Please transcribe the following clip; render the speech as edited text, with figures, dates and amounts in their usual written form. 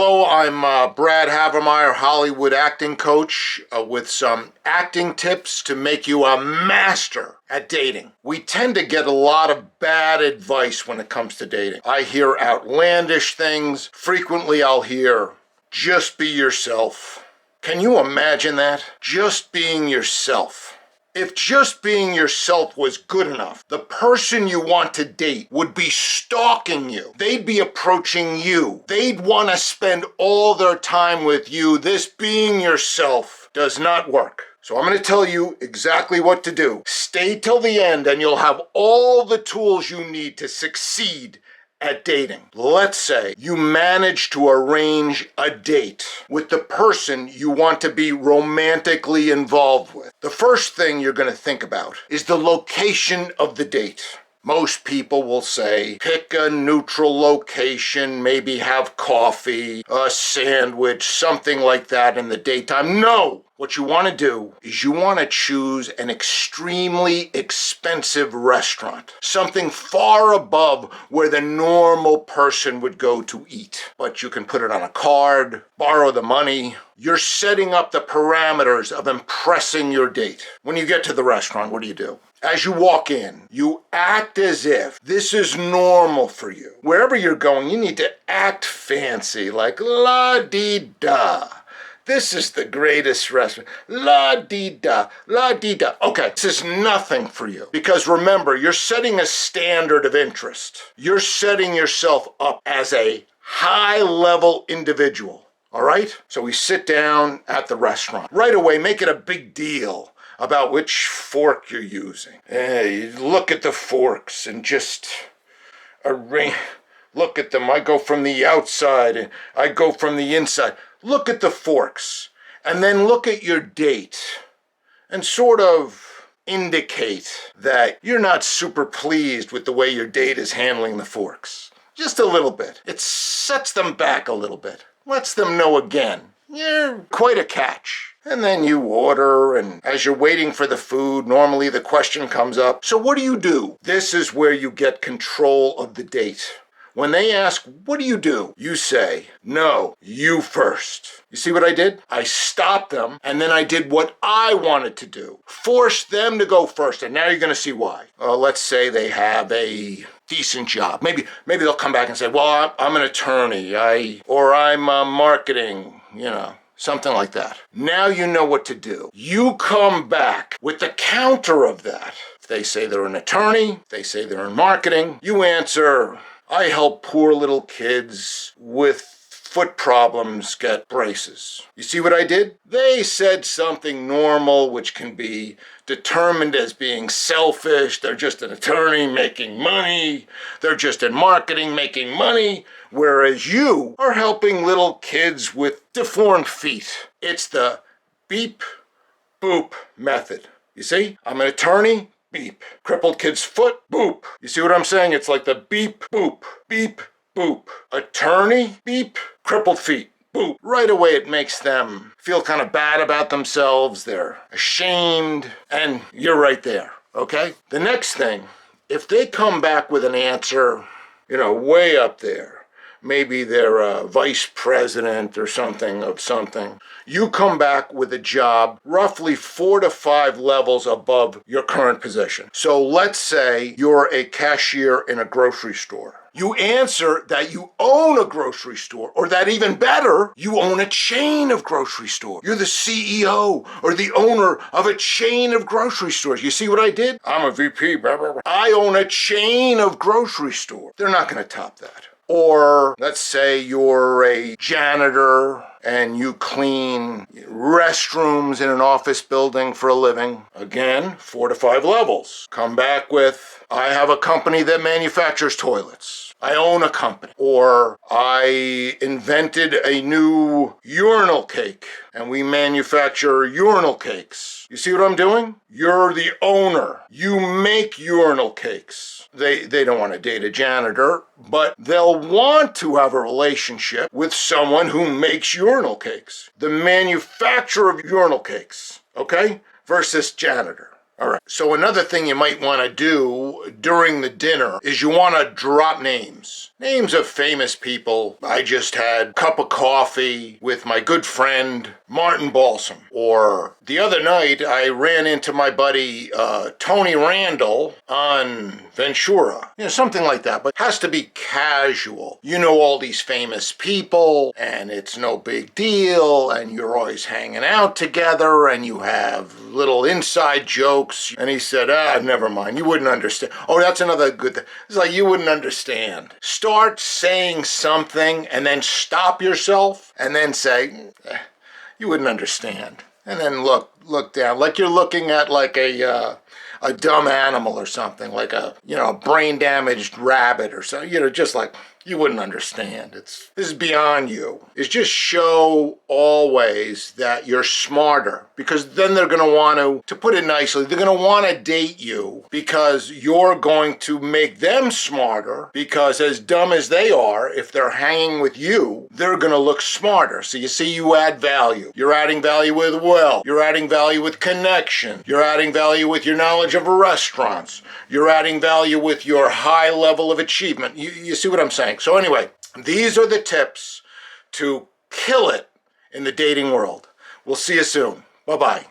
Hello, I'm Brad Havermeyer, Hollywood acting coach, with some acting tips to make you a master at dating. We tend to get a lot of bad advice when it comes to dating. I hear outlandish things. Frequently I'll hear, just be yourself. Can you imagine that? Just being yourself. If just being yourself was good enough, the person you want to date would be stalking you. They'd be approaching you. They'd want to spend all their time with you. This being yourself does not work. So I'm going to tell you exactly what to do. Stay till the end and you'll have all the tools you need to succeed at dating. Let's say you manage to arrange a date with the person you want to be romantically involved with. The first thing you're going to think about is the location of the date. Most people will say, pick a neutral location, maybe have coffee, a sandwich, something like that in the daytime. No! What you want to do is you want to choose an extremely expensive restaurant, something far above where the normal person would go to eat. But you can put it on a card, borrow the money. You're setting up the parameters of impressing your date. When you get to the restaurant, what do? As you walk in, you act as if this is normal for you. Wherever you're going, you need to act fancy, like la-dee-da. This is the greatest restaurant. La-dee-da, la-dee-da. Okay, this is nothing for you. Because remember, you're setting a standard of interest. You're setting yourself up as a high-level individual. All right? So we sit down at the restaurant. Right away, make it a big deal about which fork you're using. You look at the forks and just look at them. I go from the outside and I go from the inside. Look at the forks and then look at your date and sort of indicate that you're not super pleased with the way your date is handling the forks. Just a little bit. It sets them back a little bit. Lets them know again, you're quite a catch. And then you order, and as you're waiting for the food, normally the question comes up, so what do? This is where you get control of the date. When they ask, what do? You say, no, you first. You see what I did? I stopped them, and then I did what I wanted to do. Forced them to go first, and now you're going to see why. Let's say they have a decent job. Maybe they'll come back and say, well, I'm an attorney, or I'm marketing, something like that. Now you know what to do. You come back with the counter of that. If they say they're an attorney, if they say they're in marketing, you answer, I help poor little kids with foot problems get braces. You see what I did? They said something normal, which can be determined as being selfish. They're just an attorney making money. They're just in marketing making money. Whereas you are helping little kids with deformed feet. It's the beep, boop method. You see? I'm an attorney. Beep. Crippled kid's foot, boop. You see what I'm saying? It's like the beep, boop, beep, boop. Attorney, beep, crippled feet, boop. Right away it makes them feel kind of bad about themselves. They're ashamed, and you're right there, okay? The next thing, if they come back with an answer, way up there, maybe they're a vice president or something of something. You come back with a job roughly 4 to 5 levels above your current position. So let's say you're a cashier in a grocery store. You answer that you own a grocery store, or that even better, you own a chain of grocery stores. You're the CEO or the owner of a chain of grocery stores. You see what I did? I'm a VP, blah, blah, blah. I own a chain of grocery stores. They're not going to top that. Or let's say you're a janitor and you clean restrooms in an office building for a living. Again, 4 to 5 levels. Come back with, I have a company that manufactures toilets. I own a company. Or I invented a new urinal cake and we manufacture urinal cakes. You see what I'm doing? You're the owner. You make urinal cakes. They don't want to date a janitor, but they'll want to have a relationship with someone who makes urinal cakes. The manufacturer of urinal cakes, okay? Versus janitor. All right. So another thing you might want to do during the dinner is you want to drop names. Names of famous people. I just had a cup of coffee with my good friend Martin Balsam. Or the other night, I ran into my buddy Tony Randall on Ventura. Something like that, but it has to be casual. You know all these famous people, and it's no big deal, and you're always hanging out together, and you have little inside jokes. And he said, never mind, you wouldn't understand. Oh, that's another good thing. It's like, you wouldn't understand. Start saying something, and then stop yourself, and then say, you wouldn't understand. And then look down, like you're looking at like a dumb animal or something, like a brain damaged rabbit or something. Just like, you wouldn't understand. This is beyond you. It's just show always that you're smarter, because then they're going to want to put it nicely, they're going to want to date you because you're going to make them smarter, because as dumb as they are, if they're hanging with you, they're going to look smarter. So you see, you add value. You're adding value with wealth. You're adding value with connection. You're adding value with your knowledge of restaurants. You're adding value with your high level of achievement. You see what I'm saying? So anyway, these are the tips to kill it in the dating world. We'll see you soon. Bye-bye.